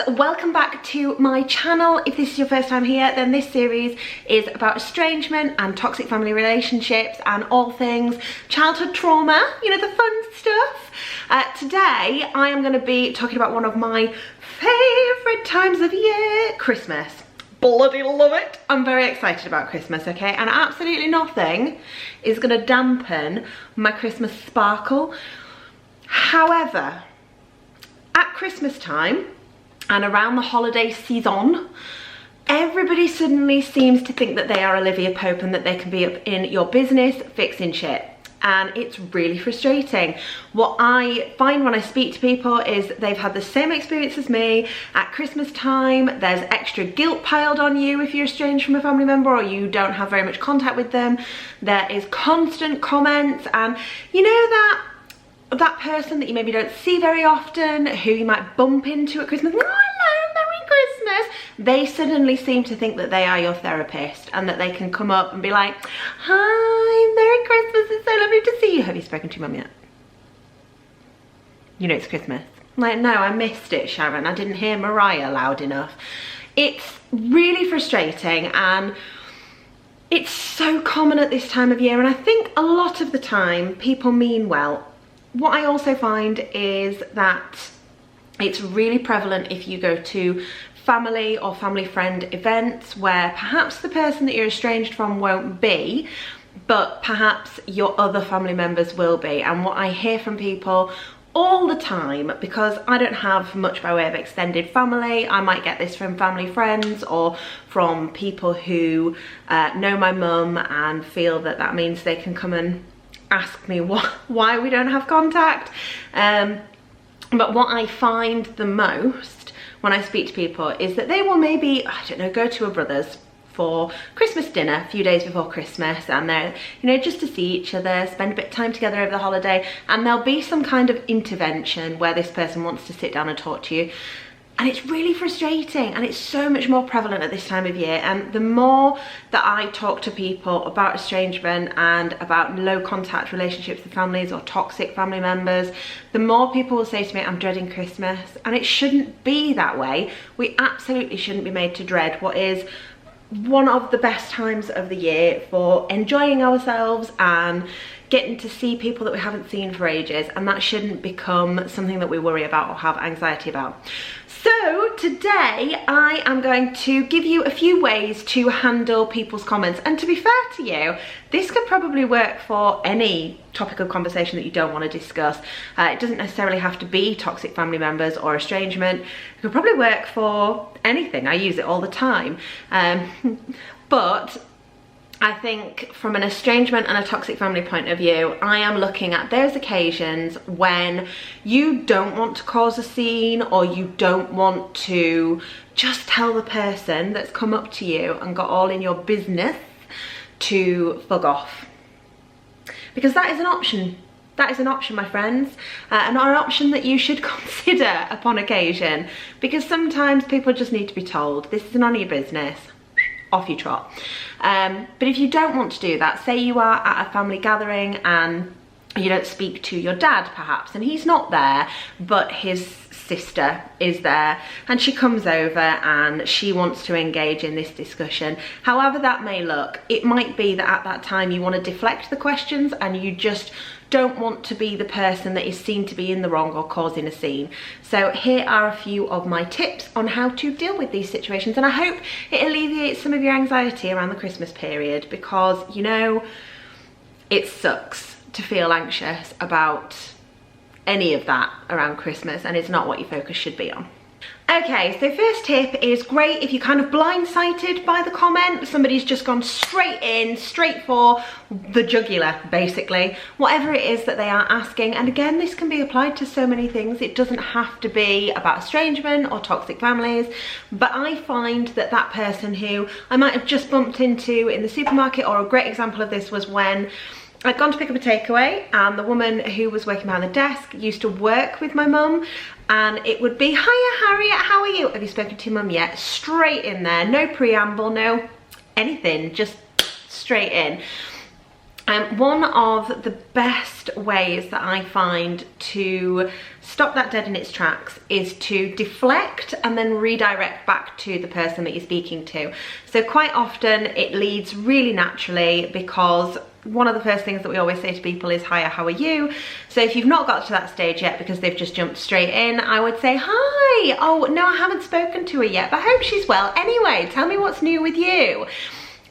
welcome back to my channel. If this is your first time here, then this series is about estrangement and toxic family relationships and all things childhood trauma, you know, the fun stuff. Today I am going to be talking about one of my favourite times of year, Christmas. Bloody love it. I'm very excited about Christmas, okay? And absolutely nothing is going to dampen my Christmas sparkle. However, at Christmas time and around the holiday season, everybody suddenly seems to think that they are Olivia Pope and that they can be up in your business fixing shit. And it's really frustrating. What I find when I speak to people is they've had the same experience as me. At Christmas time, there's extra guilt piled on you if you're estranged from a family member or you don't have very much contact with them. There is constant comments, and you know that person that you maybe don't see very often, who you might bump into at Christmas. Oh, hello, Merry Christmas. They suddenly seem to think that they are your therapist and that they can come up and be like, hi, Merry Christmas, it's so lovely to see you. Have you spoken to your mum yet? You know it's Christmas. Like, no, I missed it, Sharon. I didn't hear Mariah loud enough. It's really frustrating, and it's so common at this time of year, and I think a lot of the time people mean well. What I also find is that it's really prevalent if you go to family or family friend events where perhaps the person that you're estranged from won't be, but perhaps your other family members will be. And what I hear from people all the time, because I don't have much by way of extended family, I might get this from family friends or from people who know my mum and feel that that means they can come and ask me why we don't have contact. But what I find the most when I speak to people is that they will maybe, I don't know, go to a brother's for Christmas dinner a few days before Christmas, and they're, you know, just to see each other, spend a bit of time together over the holiday, and there'll be some kind of intervention where this person wants to sit down and talk to you. And it's really frustrating, and it's so much more prevalent at this time of year. And the more that I talk to people about estrangement and about low contact relationships with families or toxic family members, the more people will say to me, I'm dreading Christmas. And it shouldn't be that way. We absolutely shouldn't be made to dread what is one of the best times of the year for enjoying ourselves and getting to see people that we haven't seen for ages. And that shouldn't become something that we worry about or have anxiety about. So today I am going to give you a few ways to handle people's comments. And to be fair to you, this could probably work for any topic of conversation that you don't want to discuss. It doesn't necessarily have to be toxic family members or estrangement. It could probably work for anything. I use it all the time. But I think from an estrangement and a toxic family point of view, I am looking at those occasions when you don't want to cause a scene, or you don't want to just tell the person that's come up to you and got all in your business to fuck off. Because that is an option. That is an option, my friends, and an option that you should consider upon occasion, because sometimes people just need to be told, this is none of your business. Off you trot. But if you don't want to do that, say you are at a family gathering and you don't speak to your dad perhaps, and he's not there, but his sister is there and she comes over and she wants to engage in this discussion. However that may look, it might be that at that time you want to deflect the questions and you just don't want to be the person that is seen to be in the wrong or causing a scene. So here are a few of my tips on how to deal with these situations, and I hope it alleviates some of your anxiety around the Christmas period, because, you know, it sucks to feel anxious about any of that around Christmas, and it's not what your focus should be on. Okay, so first tip is great if you're kind of blindsided by the comment. Somebody's just gone straight in, straight for the jugular, basically. Whatever it is that they are asking. And again, this can be applied to so many things. It doesn't have to be about estrangement or toxic families. But I find that that person who I might have just bumped into in the supermarket, or a great example of this was when I'd gone to pick up a takeaway, and the woman who was working behind the desk used to work with my mum, and it would be, hiya Harriet, how are you? Have you spoken to your mum yet? Straight in there, no preamble, no anything, just straight in. One of the best ways that I find to stop that dead in its tracks is to deflect and then redirect back to the person that you're speaking to. So quite often it leads really naturally, because one of the first things that we always say to people is, hiya, how are you? So if you've not got to that stage yet because they've just jumped straight in, I would say, hi, oh no, I haven't spoken to her yet, but I hope she's well. Anyway, tell me what's new with you.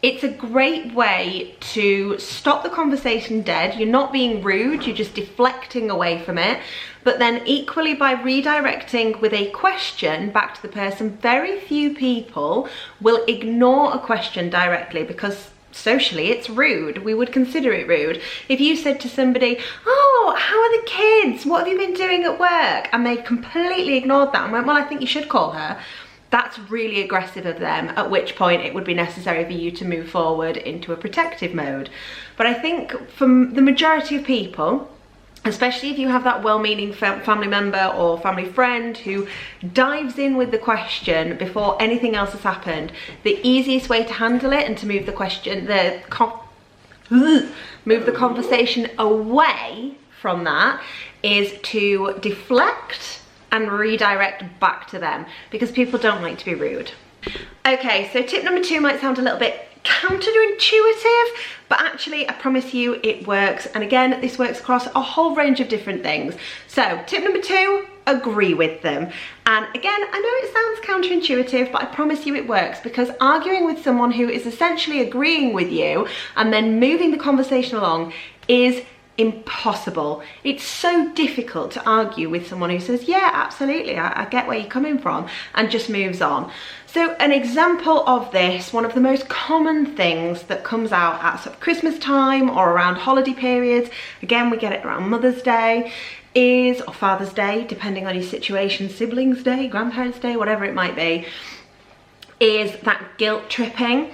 It's a great way to stop the conversation dead. You're not being rude, you're just deflecting away from it. But then equally, by redirecting with a question back to the person, very few people will ignore a question directly, because socially it's rude. We would consider it rude. If you said to somebody, oh, how are the kids? What have you been doing at work? And they completely ignored that and went, well, I think you should call her. That's really aggressive of them, at which point it would be necessary for you to move forward into a protective mode. But I think for the majority of people, especially if you have that well-meaning family member or family friend who dives in with the question before anything else has happened, the easiest way to handle it and to move the question, move the conversation away from that is to deflect and redirect back to them, because people don't like to be rude. Okay, so tip number 2 might sound a little bit counterintuitive, but actually I promise you it works. And again, this works across a whole range of different things. So tip number 2, agree with them. And again, I know it sounds counterintuitive, but I promise you it works, because arguing with someone who is essentially agreeing with you and then moving the conversation along is impossible. It's so difficult to argue with someone who says, yeah, absolutely, I get where you're coming from, and just moves on. So an example of this, one of the most common things that comes out at sort of Christmas time or around holiday periods, again we get it around Mother's Day, is, or Father's Day, depending on your situation, siblings day, grandparents day, whatever it might be, is that guilt tripping.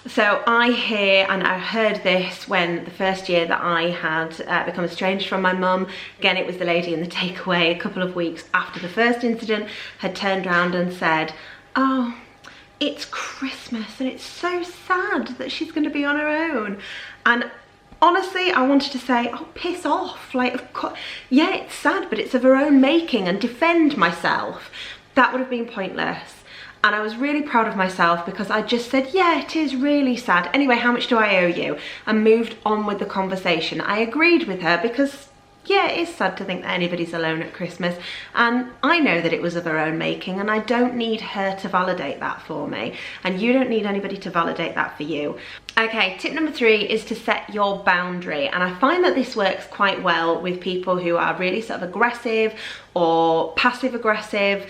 So I hear, and I heard this when the first year that I had become estranged from my mum. Again, it was the lady in the takeaway a couple of weeks after the first incident had turned around and said, oh, it's Christmas and it's so sad that she's going to be on her own. And honestly, I wanted to say, oh, piss off. Like, of course, yeah, it's sad, but it's of her own making, and defend myself. That would have been pointless. And I was really proud of myself, because I just said, yeah, it is really sad. Anyway, how much do I owe you? And moved on with the conversation. I agreed with her because, yeah, it is sad to think that anybody's alone at Christmas. And I know that it was of her own making, and I don't need her to validate that for me. And you don't need anybody to validate that for you. Okay, tip number 3 is to set your boundary. And I find that this works quite well with people who are really sort of aggressive or passive aggressive.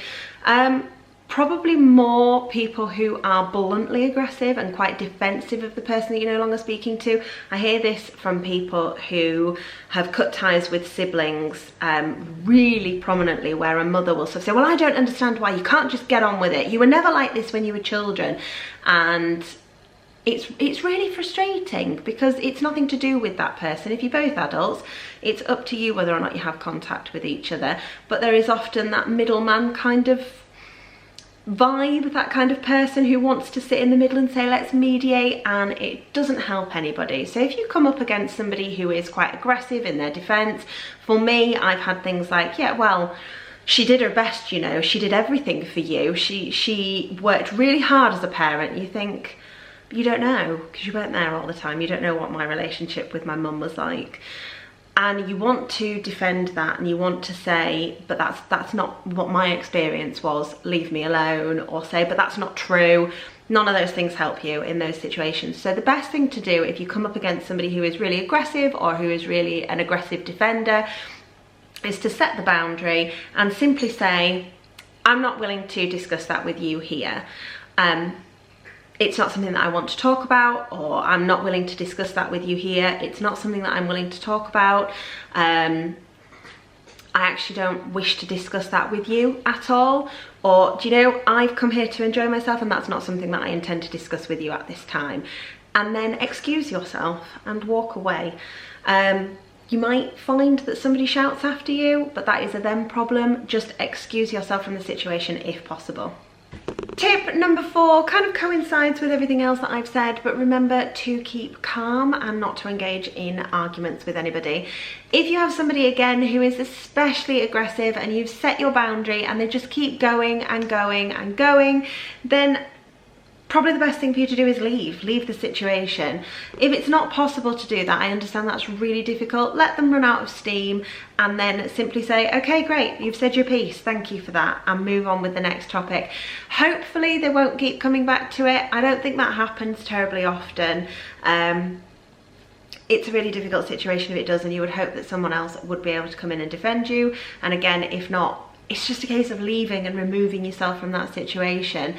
Probably more people who are bluntly aggressive and quite defensive of the person that you're no longer speaking to. I hear this from people who have cut ties with siblings really prominently, where a mother will sort of say, well, I don't understand why you can't just get on with it. You were never like this when you were children. And it's really frustrating, because it's nothing to do with that person. If you're both adults, it's up to you whether or not you have contact with each other. But there is often that middleman kind of vibe, that kind of person who wants to sit in the middle and say, let's mediate, and it doesn't help anybody. So if you come up against somebody who is quite aggressive in their defense, for me, I've had things like, yeah, well, she did her best, you know, she did everything for you, she worked really hard as a parent. You think, you don't know, because you weren't there all the time. You don't know what my relationship with my mum was like. And you want to defend that, and you want to say, but that's not what my experience was, leave me alone, or say, but that's not true. None of those things help you in those situations. So the best thing to do if you come up against somebody who is really aggressive, or who is really an aggressive defender, is to set the boundary and simply say, I'm not willing to discuss that with you here. It's not something that I want to talk about, or I'm not willing to discuss that with you here. It's not something that I'm willing to talk about. I actually don't wish to discuss that with you at all. Or, do you know, I've come here to enjoy myself, and that's not something that I intend to discuss with you at this time. And then excuse yourself and walk away. You might find that somebody shouts after you, but that is a them problem. Just excuse yourself from the situation if possible. Tip number 4 kind of coincides with everything else that I've said, but remember to keep calm and not to engage in arguments with anybody. If you have somebody again who is especially aggressive and you've set your boundary and they just keep going and going and going, then probably the best thing for you to do is leave the situation. If it's not possible to do that, I understand that's really difficult. Let them run out of steam and then simply say, okay, great, you've said your piece, thank you for that, and move on with the next topic. Hopefully they won't keep coming back to it. I don't think that happens terribly often. It's a really difficult situation if it does, and you would hope that someone else would be able to come in and defend you. And again, if not, it's just a case of leaving and removing yourself from that situation.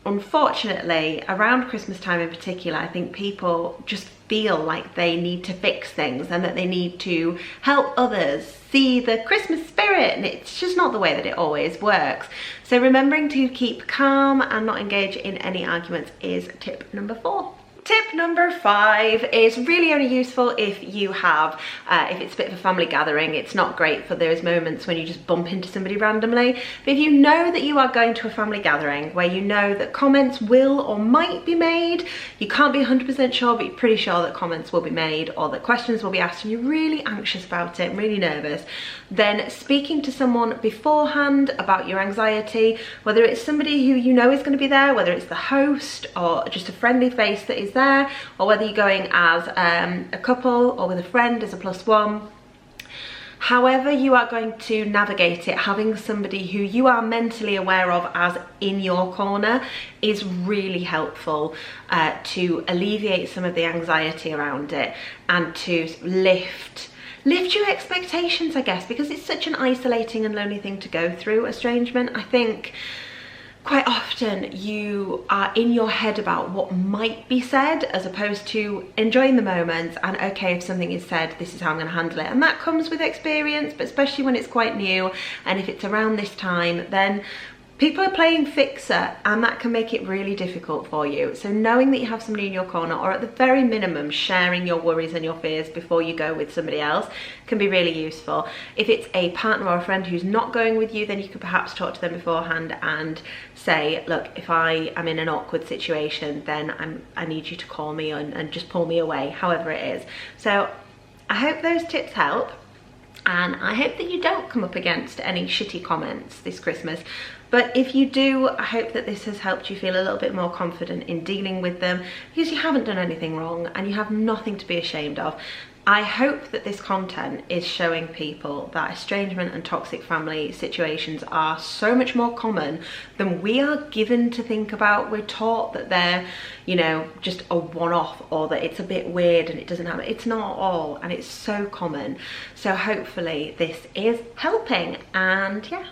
Unfortunately, around Christmas time in particular, I think people just feel like they need to fix things and that they need to help others see the Christmas spirit, and it's just not the way that it always works. So remembering to keep calm and not engage in any arguments is tip number 4. Tip number 5 is really only useful if you have, if it's a bit of a family gathering. It's not great for those moments when you just bump into somebody randomly. But if you know that you are going to a family gathering where you know that comments will or might be made, you can't be 100% sure, but you're pretty sure that comments will be made or that questions will be asked, and you're really anxious about it, really nervous, then speaking to someone beforehand about your anxiety, whether it's somebody who you know is going to be there, whether it's the host or just a friendly face that is there, or whether you're going as a couple or with a friend as a +1, however you are going to navigate it, having somebody who you are mentally aware of as in your corner is really helpful to alleviate some of the anxiety around it and to lift your expectations, I guess, because it's such an isolating and lonely thing to go through, estrangement. I think quite often you are in your head about what might be said as opposed to enjoying the moment and, okay, if something is said, this is how I'm going to handle it. And that comes with experience, but especially when it's quite new and if it's around this time, then people are playing fixer and that can make it really difficult for you. So knowing that you have somebody in your corner, or at the very minimum sharing your worries and your fears before you go with somebody else, can be really useful. If it's a partner or a friend who's not going with you, then you could perhaps talk to them beforehand and say, look, if I am in an awkward situation, then I need you to call me and just pull me away, however it is. So I hope those tips help. And I hope that you don't come up against any shitty comments this Christmas. But if you do, I hope that this has helped you feel a little bit more confident in dealing with them, because you haven't done anything wrong and you have nothing to be ashamed of. I hope that this content is showing people that estrangement and toxic family situations are so much more common than we are given to think about. We're taught that they're, you know, just a one-off, or that it's a bit weird and it doesn't happen. It's not all, and it's so common. So hopefully this is helping, and yeah.